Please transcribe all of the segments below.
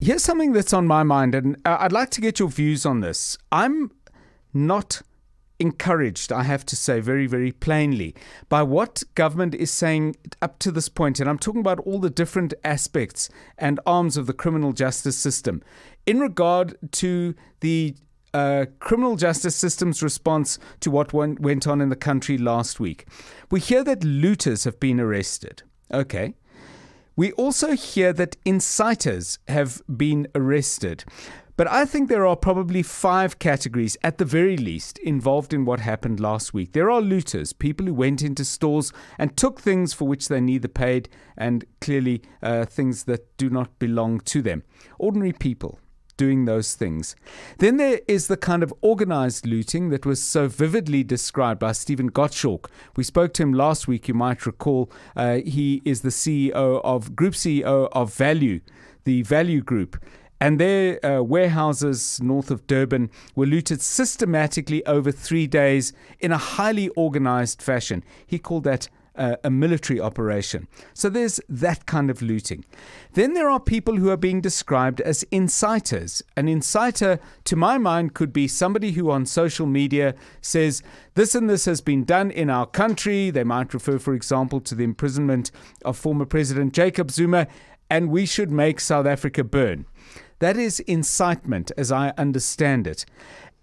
Here's something that's on my mind, and I'd like to get your views on this. I'm not encouraged, I have to say very, very plainly, by what government is saying up to this point, and I'm talking about all the different aspects and arms of the criminal justice system. In regard to the criminal justice system's response to what went on in the country last week, we hear that looters have been arrested. Okay. We also hear that inciters have been arrested. But I think there are probably 5 categories, at the very least, involved in what happened last week. There are looters, people who went into stores and took things for which they neither paid, and clearly things that do not belong to them. Ordinary people doing those things. Then there is the kind of organized looting that was so vividly described by Stephen Gottschalk. We spoke to him last week, you might recall. He is the Group CEO of Value, the Value Group. And their warehouses north of Durban were looted systematically over 3 days in a highly organized fashion. He called that a military operation. So there's that kind of looting. Then there are people who are being described as inciters. An inciter, to my mind, could be somebody who on social media says, this and this has been done in our country. They might refer, for example, to the imprisonment of former President Jacob Zuma, and we should make South Africa burn. That is incitement, as I understand it.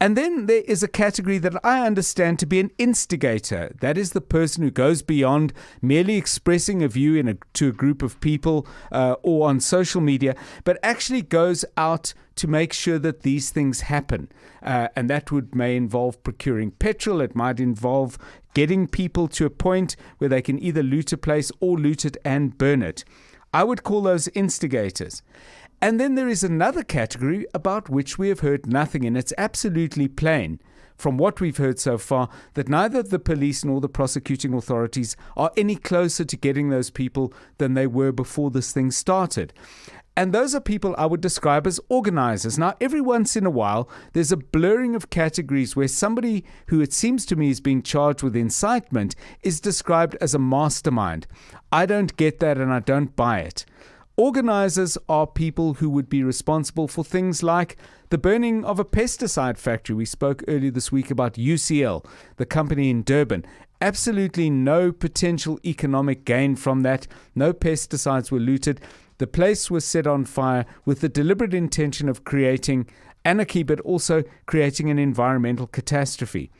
And then there is a category that I understand to be an instigator. That is the person who goes beyond merely expressing a view to a group of people or on social media, but actually goes out to make sure that these things happen. And that may involve procuring petrol. It might involve getting people to a point where they can either loot a place or loot it and burn it. I would call those instigators. And then there is another category about which we have heard nothing, and it's absolutely plain from what we've heard so far that neither the police nor the prosecuting authorities are any closer to getting those people than they were before this thing started. And those are people I would describe as organizers. Now, every once in a while, there's a blurring of categories where somebody who it seems to me is being charged with incitement is described as a mastermind. I don't get that, and I don't buy it. Organizers are people who would be responsible for things like the burning of a pesticide factory. We spoke earlier this week about UCL, the company in Durban. Absolutely no potential economic gain from that. No pesticides were looted. The place was set on fire with the deliberate intention of creating anarchy, but also creating an environmental catastrophe.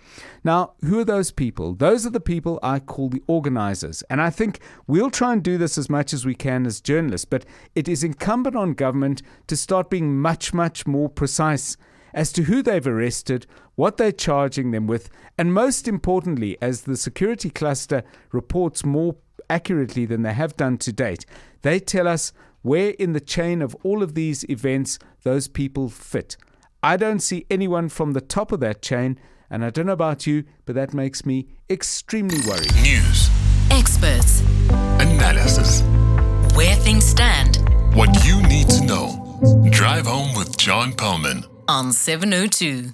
Now, who are those people? Those are the people I call the organizers. And I think we'll try and do this as much as we can as journalists, but it is incumbent on government to start being much, much more precise as to who they've arrested, what they're charging them with, and most importantly, as the security cluster reports more accurately than they have done to date, they tell us where in the chain of all of these events those people fit. I don't see anyone from the top of that chain, and I don't know about you, but that makes me extremely worried. News, experts, analysis, where things stand. What you need to know. Drive home with John Perlman On 702.